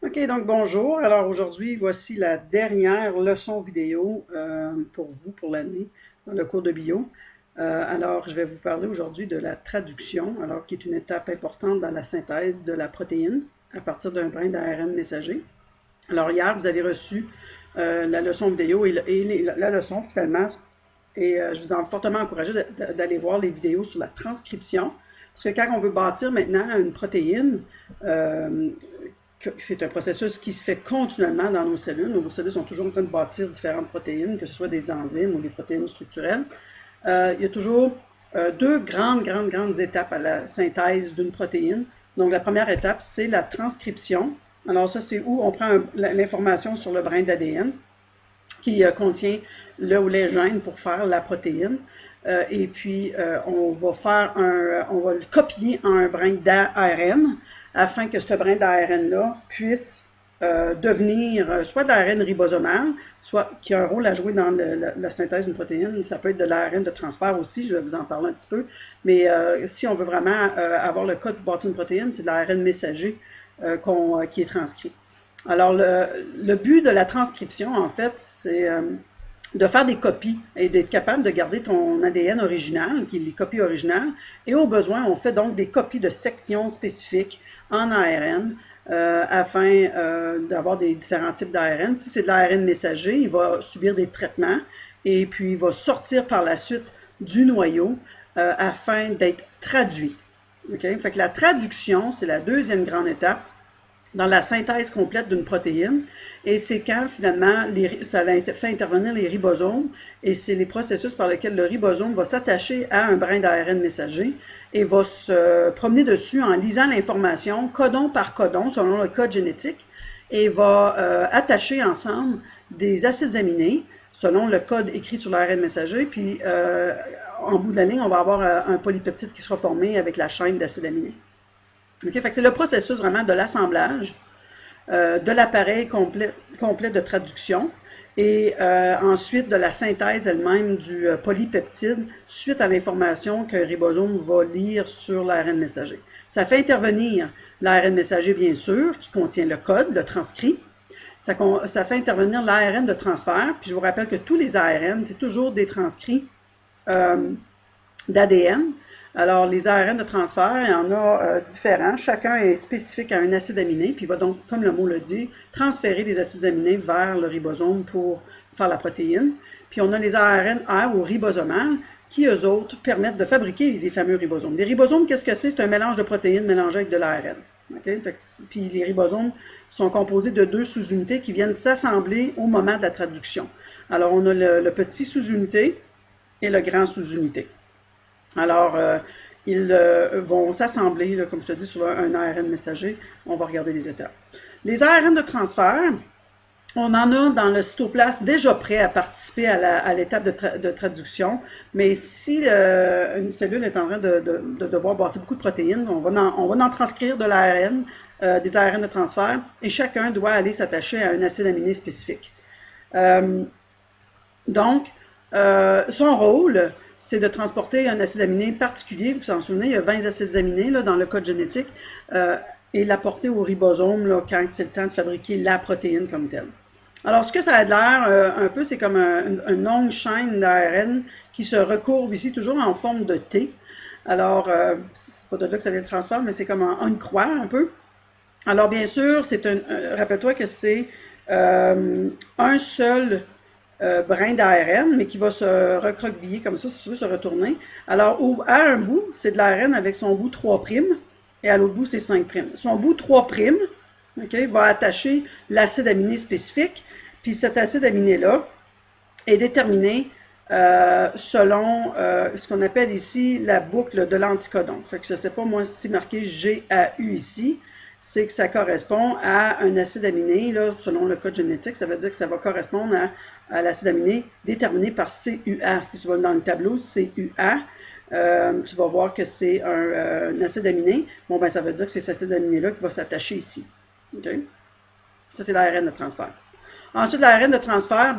OK, donc bonjour. Alors aujourd'hui, voici la dernière leçon vidéo pour vous, pour l'année, dans le cours de bio. Alors, je vais vous parler aujourd'hui de la traduction, alors qui est une étape importante dans la synthèse de la protéine à partir d'un brin d'ARN messager. Alors hier, vous avez reçu la leçon vidéo et la leçon finalement, et je vous en fortement encouragé d'aller voir les vidéos sur la transcription. Parce que quand on veut bâtir maintenant une protéine, c'est un processus qui se fait continuellement dans nos cellules. Nos cellules sont toujours en train de bâtir différentes protéines, que ce soit des enzymes ou des protéines structurelles. Il y a toujours deux grandes étapes à la synthèse d'une protéine. Donc, la première étape, c'est la transcription. Alors, ça, c'est où on prend l'information sur le brin d'ADN qui contient le ou les gènes pour faire la protéine. Et puis, on va le copier en un brin d'ARN afin que ce brin d'ARN-là puisse devenir soit de l'ARN ribosomal, soit qui a un rôle à jouer dans la synthèse d'une protéine. Ça peut être de l'ARN de transfert aussi, je vais vous en parler un petit peu. Mais si on veut vraiment avoir le code pour bâtir une protéine, c'est de l'ARN messager qui est transcrit. Alors, le but de la transcription, en fait, c'est de faire des copies et d'être capable de garder ton ADN original, qui est les copies originales. Et au besoin, on fait donc des copies de sections spécifiques en ARN afin d'avoir des différents types d'ARN. Si c'est de l'ARN messager, il va subir des traitements et puis il va sortir par la suite du noyau afin d'être traduit. Okay? Fait que la traduction, c'est la deuxième grande étape dans la synthèse complète d'une protéine, et c'est quand finalement ça fait intervenir les ribosomes, et c'est les processus par lesquels le ribosome va s'attacher à un brin d'ARN messager et va se promener dessus en lisant l'information codon par codon selon le code génétique, et va attacher ensemble des acides aminés selon le code écrit sur l'ARN messager, puis en bout de la ligne, on va avoir un polypeptide qui sera formé avec la chaîne d'acides aminés. Okay? Fait que c'est le processus vraiment de l'assemblage de l'appareil complet de traduction et ensuite de la synthèse elle-même du polypeptide suite à l'information qu'un ribosome va lire sur l'ARN messager. Ça fait intervenir l'ARN messager, bien sûr, qui contient le code, le transcrit. Ça fait intervenir l'ARN de transfert. Puis je vous rappelle que tous les ARN, c'est toujours des transcrits d'ADN. Alors, les ARN de transfert, il y en a différents. Chacun est spécifique à un acide aminé, puis il va donc, comme le mot le dit, transférer les acides aminés vers le ribosome pour faire la protéine. Puis on a les ARN R ou ribosomales, qui, eux autres, permettent de fabriquer les fameux ribosomes. Les ribosomes, qu'est-ce que c'est? C'est un mélange de protéines mélangé avec de l'ARN. Okay? Puis les ribosomes sont composés de deux sous-unités qui viennent s'assembler au moment de la traduction. Alors, on a le petit sous-unité et le grand sous-unité. Alors, ils vont s'assembler, comme je te dis, sur un ARN messager. On va regarder les étapes. Les ARN de transfert, on en a dans le cytoplasme déjà prêt à participer à l'étape de traduction, mais si une cellule est en train de devoir bâtir beaucoup de protéines, on va en transcrire de l'ARN, des ARN de transfert, et chacun doit aller s'attacher à un acide aminé spécifique. Donc, son rôle, c'est de transporter un acide aminé particulier. Vous vous en souvenez, il y a 20 acides aminés là, dans le code génétique, et l'apporter au ribosome là, quand c'est le temps de fabriquer la protéine comme telle. Alors, ce que ça a l'air un peu, c'est comme une longue chaîne d'ARN qui se recourbe ici, toujours en forme de T. Alors, c'est pas de là que ça vient le transfert, mais c'est comme une croix un peu. Alors, bien sûr, rappelle-toi que c'est un seul brin d'ARN, mais qui va se recroqueviller comme ça, si tu veux, se retourner. Alors, à un bout, c'est de l'ARN avec son bout 3', et à l'autre bout, c'est 5'. Son bout 3', okay, va attacher l'acide aminé spécifique, puis cet acide aminé-là est déterminé selon ce qu'on appelle ici la boucle de l'anticodon. Fait que je ne sais pas, moi, si c'est marqué GAU ici, c'est que ça correspond à un acide aminé, là, selon le code génétique, ça veut dire que ça va correspondre à l'acide aminé déterminé par CUA. Si tu vas dans le tableau CUA, tu vas voir que c'est un acide aminé. Bon, ben ça veut dire que c'est cet acide aminé-là qui va s'attacher ici. Okay? Ça, c'est l'ARN de transfert. Ensuite, l'ARN de transfert,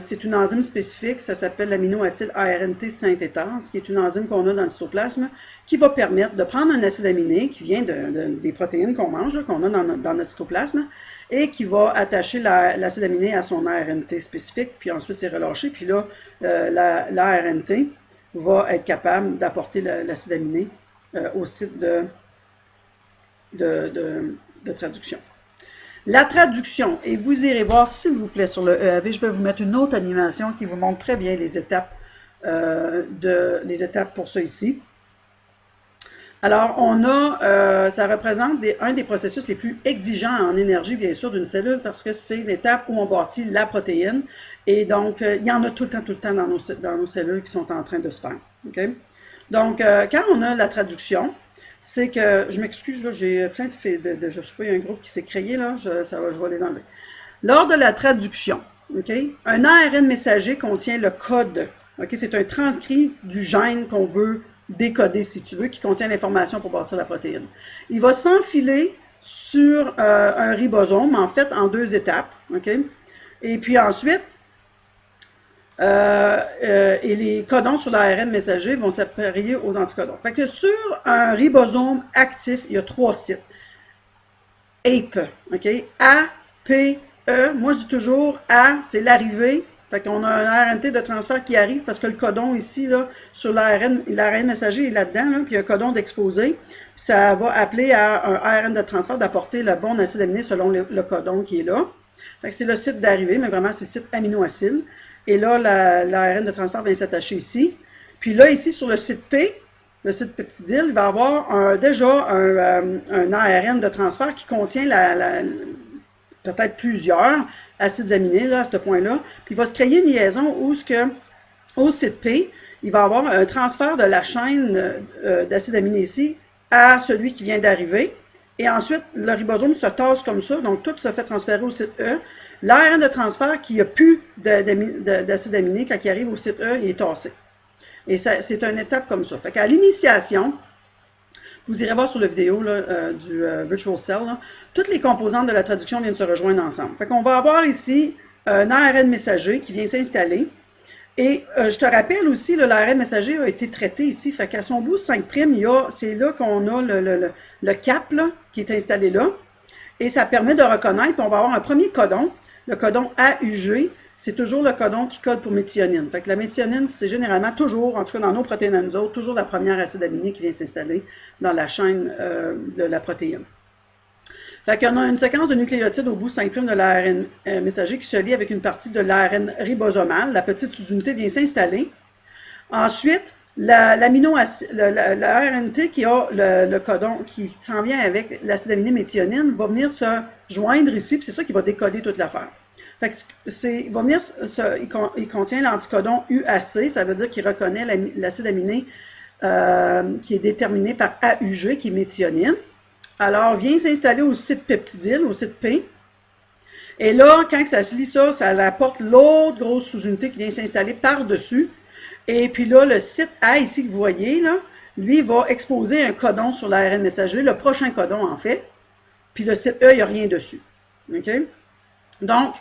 c'est une enzyme spécifique, ça s'appelle l'aminoacide ARNT synthétase, qui est une enzyme qu'on a dans le cytoplasme, qui va permettre de prendre un acide aminé qui vient des protéines qu'on mange, qu'on a dans notre cytoplasme, et qui va attacher l'acide aminé à son ARNT spécifique, puis ensuite c'est relâché, puis là, l'ARNT va être capable d'apporter l'acide aminé au site de traduction. La traduction, et vous irez voir, s'il vous plaît, sur le EAV, je vais vous mettre une autre animation qui vous montre très bien les étapes pour ça ici. Alors, ça représente un des processus les plus exigeants en énergie, bien sûr, d'une cellule, parce que c'est l'étape où on bâtit la protéine. Et donc, il y en a tout le temps dans nos cellules qui sont en train de se faire. Okay? Donc, quand on a la traduction, c'est que, je m'excuse, là, j'ai plein de je sais pas, il y a un groupe qui s'est créé, là, je vais les enlever. Lors de la traduction, okay, un ARN messager contient le code. Okay, c'est un transcrit du gène qu'on veut décoder, si tu veux, qui contient l'information pour bâtir la protéine. Il va s'enfiler sur un ribosome, en fait, en 2 étapes. Okay? Et puis ensuite, et les codons sur l'ARN messager vont s'appareiller aux anticodons. Fait que sur un ribosome actif, il y a 3 sites. APE, OK? A, P, E. Moi, je dis toujours A, c'est l'arrivée. Fait qu'on a un RNT de transfert qui arrive parce que le codon ici, là, sur l'ARN messager est là-dedans, là, puis il y a un codon d'exposé. Ça va appeler à un ARN de transfert d'apporter le bon acide aminé selon le codon qui est là. Fait que c'est le site d'arrivée, mais vraiment, c'est le site aminoacide. Et là, l'ARN de transfert vient s'attacher ici. Puis là, ici, sur le site P, le site peptidyle, il va avoir déjà un ARN de transfert qui contient peut-être plusieurs acides aminés là, à ce point-là. Puis il va se créer une liaison où au site P, il va avoir un transfert de la chaîne d'acides aminés ici à celui qui vient d'arriver. Et ensuite, le ribosome se tasse comme ça, donc tout se fait transférer au site E. L'ARN de transfert qui n'a plus d'acide aminé, quand il arrive au site E, il est tassé. Et c'est une étape comme ça. Fait qu'à l'initiation, vous irez voir sur la vidéo là, du Virtual Cell, là, toutes les composantes de la traduction viennent se rejoindre ensemble. Fait qu'on va avoir ici un ARN messager qui vient s'installer. Et je te rappelle aussi, l'ARN messager a été traité ici. Fait qu'à son bout 5', c'est là qu'on a le cap là, qui est installé là. Et ça permet de reconnaître, puis on va avoir un premier codon, le codon AUG, c'est toujours le codon qui code pour méthionine. Fait que la méthionine, c'est généralement toujours, en tout cas dans nos protéines à nous autres, toujours la première acide aminé qui vient s'installer dans la chaîne de la protéine. Fait qu'on a une séquence de nucléotides au bout 5' de l'ARN messager qui se lie avec une partie de l'ARN ribosomal. La petite sous-unité vient s'installer. Ensuite, l'ARNT qui a le codon qui s'en vient avec l'acide aminé méthionine va venir se joindre ici, puis c'est ça qui va décoder toute l'affaire. Fait que il contient l'anticodon UAC, ça veut dire qu'il reconnaît l'acide aminé qui est déterminé par AUG, qui est méthionine. Alors, vient s'installer au site peptidyle, au site P. Et là, quand ça se lit ça apporte l'autre grosse sous-unité qui vient s'installer par-dessus. Et puis là, le site A, ici, que vous voyez, là, lui, va exposer un codon sur l'ARN messager, le prochain codon, en fait. Puis le site E, il n'y a rien dessus. OK? Donc,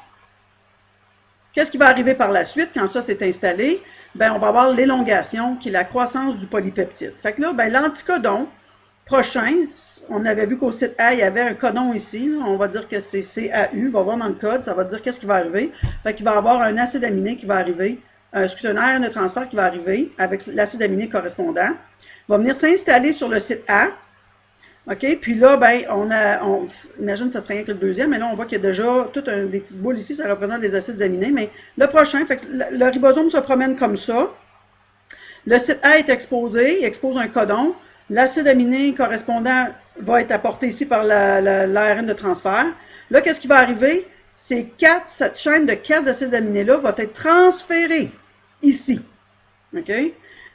qu'est-ce qui va arriver par la suite quand ça s'est installé? Ben, on va avoir l'élongation, qui est la croissance du polypeptide. Fait que là, ben, l'anticodon prochain, on avait vu qu'au site A, il y avait un codon ici. Là, on va dire que c'est CAU. On va voir dans le code, ça va dire qu'est-ce qui va arriver. Fait qu'il va y avoir un acide aminé qui va arriver. Un ARN de transfert qui va arriver avec l'acide aminé correspondant, va venir s'installer sur le site A. OK? Puis là, ben, imagine que ça serait rien que le deuxième, mais là, on voit qu'il y a déjà toutes des petites boules ici, ça représente des acides aminés. Mais le prochain, fait que le ribosome se promène comme ça. Le site A est exposé, il expose un codon. L'acide aminé correspondant va être apporté ici par l'ARN de transfert. Là, qu'est-ce qui va arriver? Cette chaîne de 4 acides aminés-là va être transférée ici. OK?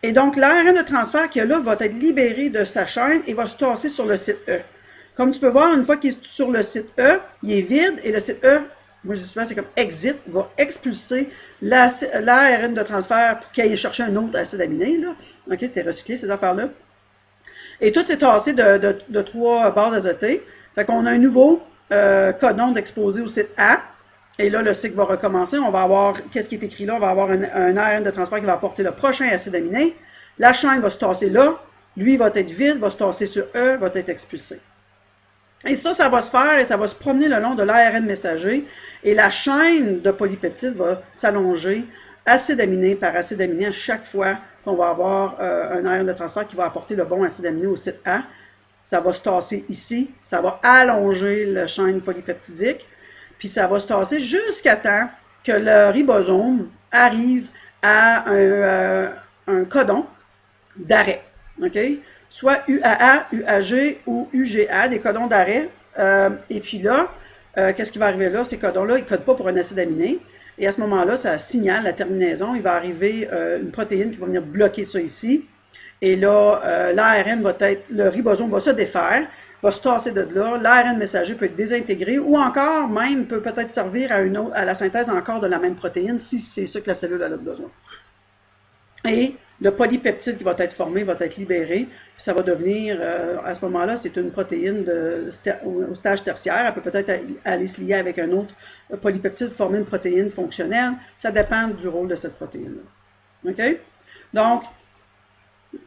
Et donc, l'ARN de transfert qu'il y a là va être libéré de sa chaîne et va se tasser sur le site E. Comme tu peux voir, une fois qu'il est sur le site E, il est vide et le site E, moi je dis souvent c'est comme exit, va expulser l'ARN de transfert pour qu'il aille chercher un autre acide aminé. Là. OK? C'est recyclé ces affaires-là. Et tout s'est tassé de 3 bases azotées. Fait qu'on a un nouveau codon d'exposé au site A. Et là, le cycle va recommencer. On va avoir, qu'est-ce qui est écrit là? On va avoir un ARN de transfert qui va apporter le prochain acide aminé. La chaîne va se tasser là. Lui va être vide, va se tasser sur E, va être expulsé. Et ça va se faire et ça va se promener le long de l'ARN messager. Et la chaîne de polypeptides va s'allonger acide aminé par acide aminé à chaque fois qu'on va avoir un ARN de transfert qui va apporter le bon acide aminé au site A. Ça va se tasser ici. Ça va allonger la chaîne polypeptidique. Puis ça va se tasser jusqu'à temps que le ribosome arrive à un codon d'arrêt. OK? Soit UAA, UAG ou UGA, des codons d'arrêt. Et puis là, qu'est-ce qui va arriver là? Ces codons-là, ils ne codent pas pour un acide aminé. Et à ce moment-là, ça signale la terminaison. Il va arriver une protéine qui va venir bloquer ça ici. Et là, l'ARN va être, le ribosome va se défaire, va se tasser de là. L'ARN messager peut être désintégré ou encore même peut peut-être servir à la synthèse encore de la même protéine si c'est ça que la cellule a besoin. Et le polypeptide qui va être formé va être libéré, puis ça va devenir, à ce moment-là, c'est une protéine au stage tertiaire. Elle peut peut-être aller se lier avec un autre polypeptide, former une protéine fonctionnelle. Ça dépend du rôle de cette protéine-là. OK? Donc,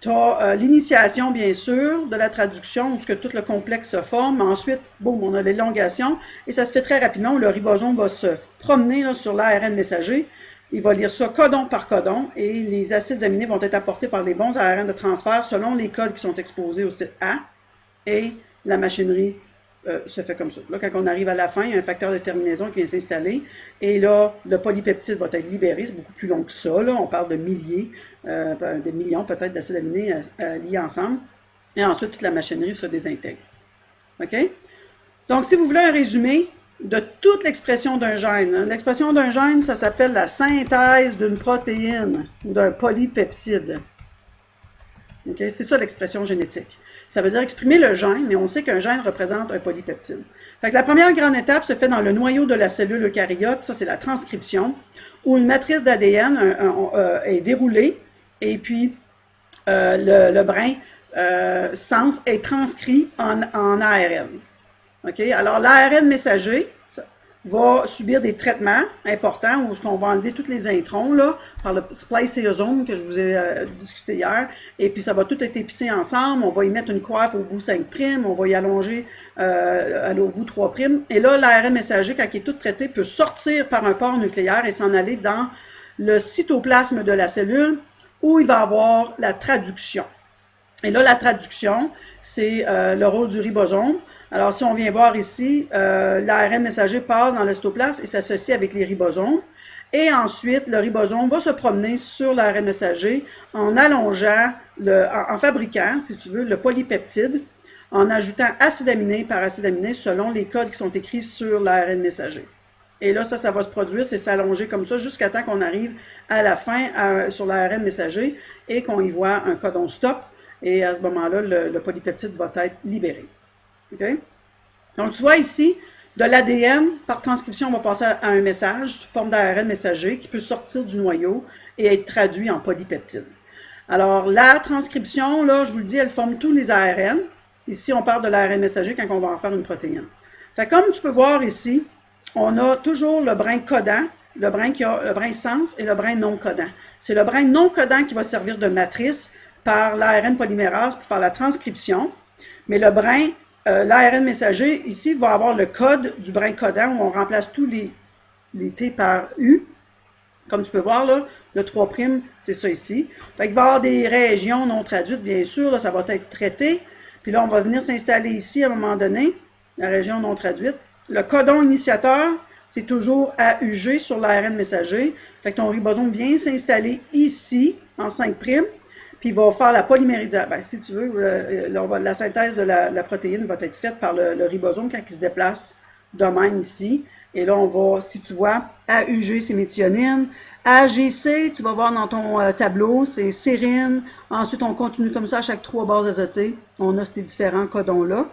tu as l'initiation, bien sûr, de la traduction, où tout le complexe se forme. Ensuite, boum, on a l'élongation. Et ça se fait très rapidement, où le ribosome va se promener là, sur l'ARN messager. Il va lire ça codon par codon. Et les acides aminés vont être apportés par les bons ARN de transfert selon les codes qui sont exposés au site A. Et la machinerie se fait comme ça. Là, quand on arrive à la fin, il y a un facteur de terminaison qui vient s'installer. Et là, le polypeptide va être libéré. C'est beaucoup plus long que ça. Là. On parle de milliers, des millions peut-être d'acides aminés liés ensemble. Et ensuite, toute la machinerie se désintègre. OK? Donc, si vous voulez un résumé de toute l'expression d'un gène, l'expression d'un gène, ça s'appelle la synthèse d'une protéine ou d'un polypeptide. Okay? C'est ça l'expression génétique. Ça veut dire exprimer le gène, mais on sait qu'un gène représente un polypeptide. Fait que la première grande étape se fait dans le noyau de la cellule eucaryote, ça c'est la transcription, où une matrice d'ADN est déroulée, et puis le brin sens est transcrit en ARN. Okay? Alors l'ARN messager va subir des traitements importants où on va enlever tous les introns là, par le spliceosome que je vous ai discuté hier. Et puis ça va tout être épicé ensemble. On va y mettre une coiffe au bout 5', on va y allonger au bout 3'. Et là, l'ARN messager, quand il est tout traité, peut sortir par un pore nucléaire et s'en aller dans le cytoplasme de la cellule où il va avoir la traduction. Et là, la traduction, c'est le rôle du ribosome. Alors, si on vient voir ici, l'ARN messager passe dans le cytoplasme et s'associe avec les ribosomes. Et ensuite, le ribosome va se promener sur l'ARN messager en allongeant, en fabriquant, si tu veux, le polypeptide, en ajoutant acide aminé par acide aminé selon les codes qui sont écrits sur l'ARN messager. Et là, ça va se produire, c'est s'allonger comme ça jusqu'à temps qu'on arrive à la fin sur l'ARN messager et qu'on y voit un codon stop. Et à ce moment-là, le polypeptide va être libéré. Okay? Donc, tu vois ici, de l'ADN, par transcription, on va passer à un message sous forme d'ARN messager qui peut sortir du noyau et être traduit en polypeptide. Alors, la transcription, là, je vous le dis, elle forme tous les ARN. Ici, on parle de l'ARN messager quand on va en faire une protéine. Fait, comme tu peux voir ici, on a toujours le brin codant, le brin sens et le brin non codant. C'est le brin non codant qui va servir de matrice par l'ARN polymérase pour faire la transcription. Mais le brin l'ARN messager, ici, va avoir le code du brin codant où on remplace tous les T par U. Comme tu peux voir, là, le 3', c'est ça ici. Fait qu'il va y avoir des régions non traduites, bien sûr, là, ça va être traité. Puis là, on va venir s'installer ici à un moment donné, la région non traduite. Le codon initiateur, c'est toujours AUG sur l'ARN messager. Fait que ton ribosome vient s'installer ici, en 5'. Puis il va faire la polymérisation. Ben, si tu veux, la synthèse de la protéine va être faite par le ribosome quand il se déplace de même ici. Et là, on va, si tu vois, AUG, c'est méthionine. AGC, tu vas voir dans ton tableau, c'est sérine. Ensuite, on continue comme ça à chaque 3 bases azotées. On a ces différents codons-là.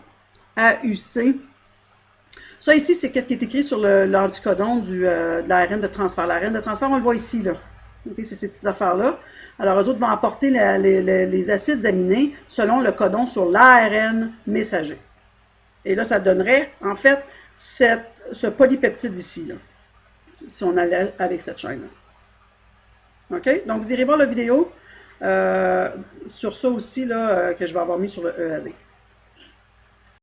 AUC. Ça ici, c'est ce qui est écrit sur l'anticodon de l'ARN de transfert. L'ARN de transfert, on le voit ici, là. Okay, c'est ces petites affaires-là. Alors, eux autres vont apporter les acides aminés selon le codon sur l'ARN messager. Et là, ça donnerait, en fait, ce polypeptide ici. Là. si on allait avec cette chaîne-là. OK? Donc, vous irez voir la vidéo sur ça aussi là, que je vais avoir mis sur le EAV.